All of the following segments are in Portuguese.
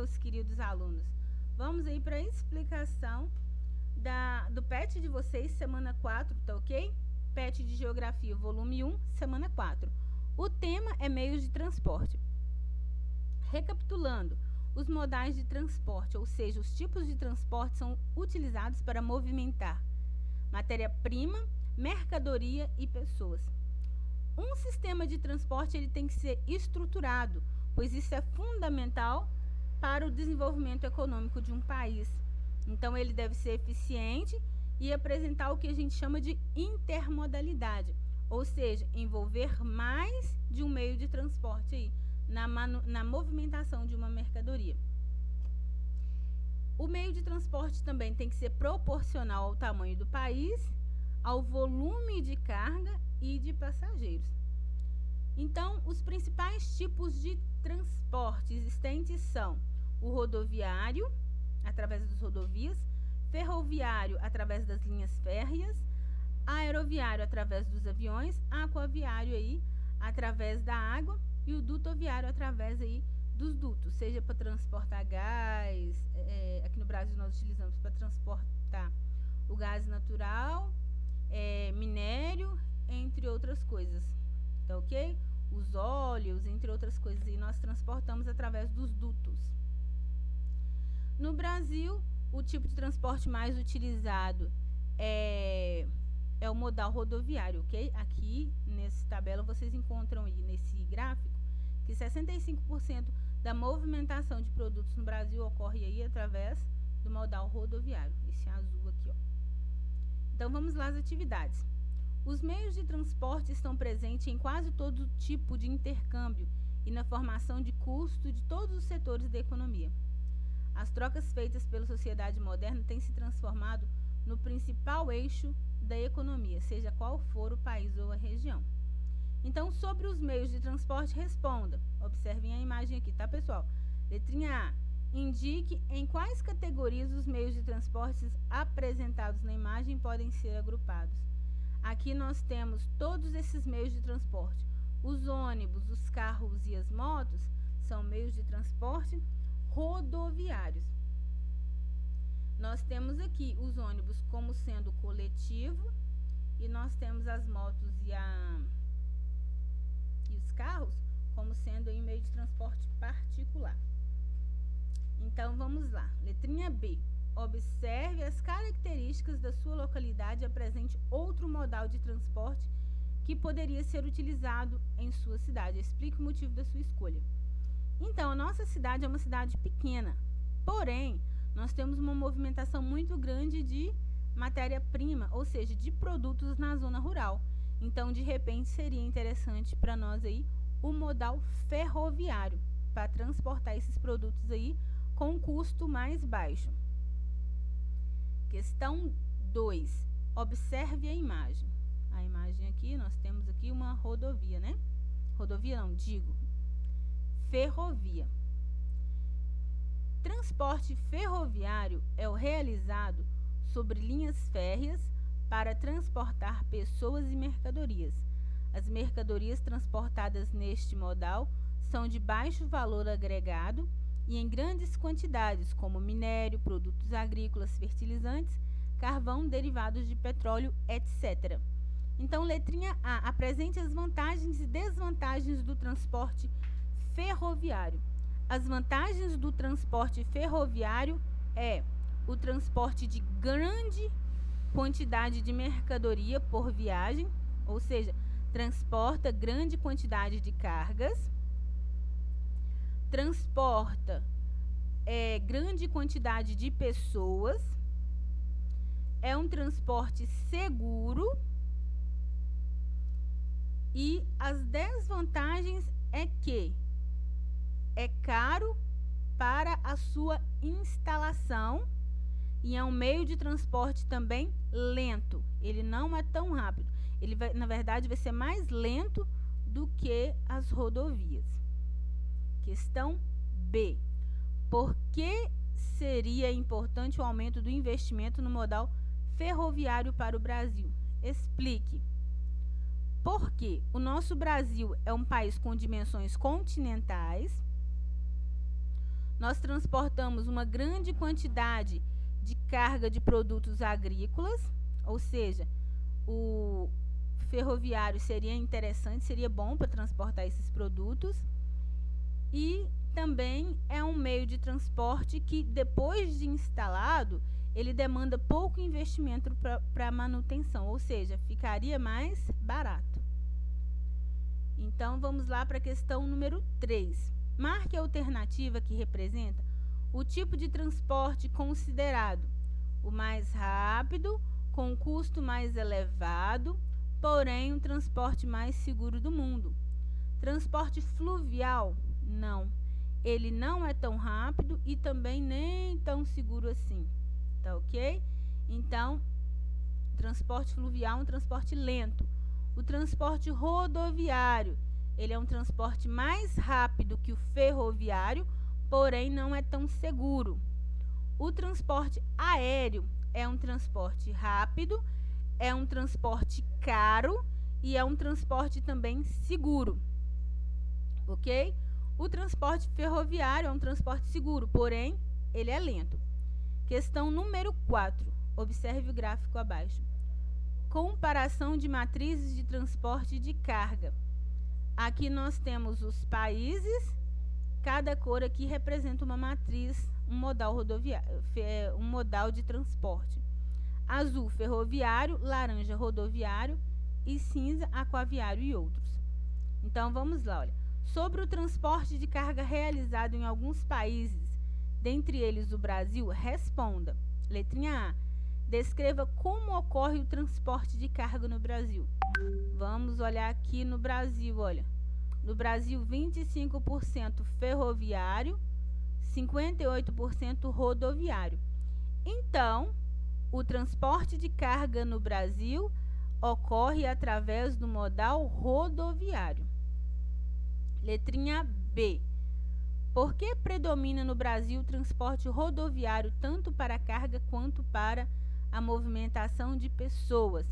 meus queridos alunos? Vamos aí para a explicação do PET de vocês, semana 4, tá ok? PET de Geografia, volume 1, semana 4. O tema é meios de transporte. Recapitulando, os modais de transporte, ou seja, os tipos de transporte são utilizados para movimentar matéria-prima, mercadoria e pessoas. Um sistema de transporte ele tem que ser estruturado, pois isso é fundamental para o desenvolvimento econômico de um país. Então, ele deve ser eficiente e apresentar o que a gente chama de intermodalidade, ou seja, envolver mais de um meio de transporte aí, na movimentação de uma mercadoria. O meio de transporte também tem que ser proporcional ao tamanho do país, ao volume de carga e de passageiros. Então, os principais tipos de transporte existentes são o rodoviário, através das rodovias, ferroviário, através das linhas férreas, aeroviário, através dos aviões, aquaviário, aí, através da água, e o dutoviário, através aí, dos dutos, seja para transportar gás, aqui no Brasil nós utilizamos para transportar o gás natural, minério, entre outras coisas, tá ok? Os óleos, entre outras coisas, e nós transportamos através dos dutos. No Brasil, o tipo de transporte mais utilizado é o modal rodoviário, ok? Aqui, nessa tabela, vocês encontram aí, nesse gráfico, que 65% da movimentação de produtos no Brasil ocorre aí através do modal rodoviário, esse azul aqui, ó. Então, vamos lá às atividades. Os meios de transporte estão presentes em quase todo tipo de intercâmbio e na formação de custo de todos os setores da economia. As trocas feitas pela sociedade moderna têm se transformado no principal eixo da economia, seja qual for o país ou a região. Então, sobre os meios de transporte, responda. Observem a imagem aqui, tá, pessoal? Letrinha A. Indique em quais categorias os meios de transporte apresentados na imagem podem ser agrupados. Aqui nós temos todos esses meios de transporte. Os ônibus, os carros e as motos são meios de transporte rodoviários. Nós temos aqui os ônibus como sendo coletivo e nós temos as motos e os carros como sendo em meio de transporte particular. Então, vamos lá. Letrinha B. Observe as características da sua localidade e apresente outro modal de transporte que poderia ser utilizado em sua cidade. Explique o motivo da sua escolha. Então, a nossa cidade é uma cidade pequena, porém, nós temos uma movimentação muito grande de matéria-prima, ou seja, de produtos na zona rural. Então, de repente, seria interessante para nós aí o modal ferroviário, para transportar esses produtos aí com um custo mais baixo. Questão 2. Observe a imagem. A imagem aqui, nós temos aqui uma rodovia, né? Rodovia não, digo, ferrovia. Transporte ferroviário é o realizado sobre linhas férreas para transportar pessoas e mercadorias. As mercadorias transportadas neste modal são de baixo valor agregado e em grandes quantidades, como minério, produtos agrícolas, fertilizantes, carvão, derivados de petróleo, etc. Então, letrinha A. Apresente as vantagens e desvantagens do transporte ferroviário. As vantagens do transporte ferroviário é o transporte de grande quantidade de mercadoria por viagem, ou seja, transporta grande quantidade de cargas, transporta grande quantidade de pessoas, é um transporte seguro e as desvantagens é que é caro para a sua instalação e é um meio de transporte também lento. Ele não é tão rápido. Ele vai, na verdade, vai ser mais lento do que as rodovias. Questão B. Por que seria importante o aumento do investimento no modal ferroviário para o Brasil? Explique. Porque o nosso Brasil é um país com dimensões continentais. nós transportamos uma grande quantidade de carga de produtos agrícolas, ou seja, o ferroviário seria interessante, seria bom para transportar esses produtos. E também é um meio de transporte que, depois de instalado, ele demanda pouco investimento para manutenção, ou seja, ficaria mais barato. Então, vamos lá para a questão número 3. Marque a alternativa que representa o tipo de transporte considerado o mais rápido, com custo mais elevado, porém o transporte mais seguro do mundo. Transporte fluvial? Não. Ele não é tão rápido e também nem tão seguro assim. Tá ok? Então, transporte fluvial é um transporte lento. O transporte rodoviário, ele é um transporte mais rápido que o ferroviário, porém não é tão seguro. O transporte aéreo é um transporte rápido, é um transporte caro e é um transporte também seguro. Ok? O transporte ferroviário é um transporte seguro, porém ele é lento. Questão número 4. Observe o gráfico abaixo. Comparação de matrizes de transporte de carga. Aqui nós temos os países, cada cor aqui representa uma matriz, um modal rodoviário, um modal de transporte. Azul, ferroviário, laranja, rodoviário e cinza, aquaviário e outros. Então vamos lá, olha. Sobre o transporte de carga realizado em alguns países, dentre eles o Brasil, responda. Letrinha A. Descreva como ocorre o transporte de carga no Brasil. Vamos olhar aqui no Brasil, olha. No Brasil, 25% ferroviário, 58% rodoviário. Então, o transporte de carga no Brasil ocorre através do modal rodoviário. Letrinha B. Por que predomina no Brasil o transporte rodoviário tanto para carga quanto para a movimentação de pessoas?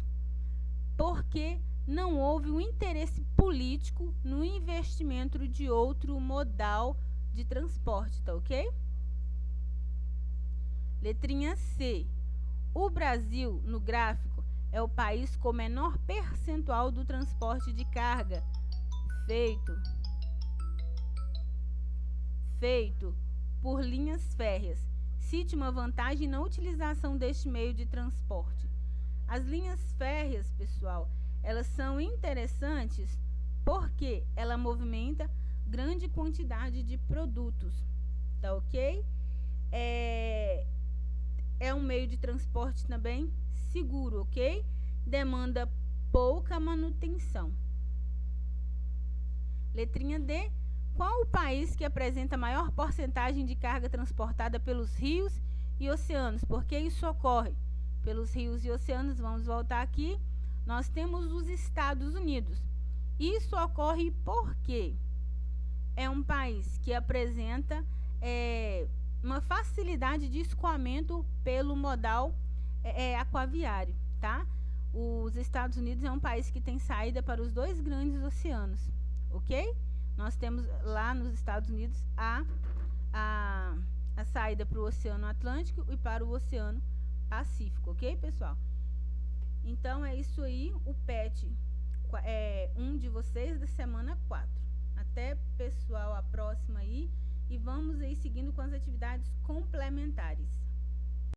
Porque não houve um interesse político no investimento de outro modal de transporte, tá ok? Letrinha C. O Brasil, no gráfico, é o país com menor percentual do transporte de carga feito por linhas férreas. Cite uma vantagem na utilização deste meio de transporte. As linhas férreas, pessoal, elas são interessantes porque ela movimenta grande quantidade de produtos, tá ok? É um meio de transporte também seguro, ok? Demanda pouca manutenção. Letrinha D. Qual o país que apresenta maior porcentagem de carga transportada pelos rios e oceanos? Por que isso ocorre? Pelos rios e oceanos, vamos voltar aqui. Nós temos os Estados Unidos. Isso ocorre porque é um país que apresenta uma facilidade de escoamento pelo modal aquaviário, tá? Os Estados Unidos é um país que tem saída para os dois grandes oceanos, ok? Nós temos lá nos Estados Unidos a saída para o Oceano Atlântico e para o Oceano Pacífico, ok, pessoal? Então, é isso aí, o PET de vocês da semana 4. Até, pessoal, a próxima aí. E vamos aí seguindo com as atividades complementares.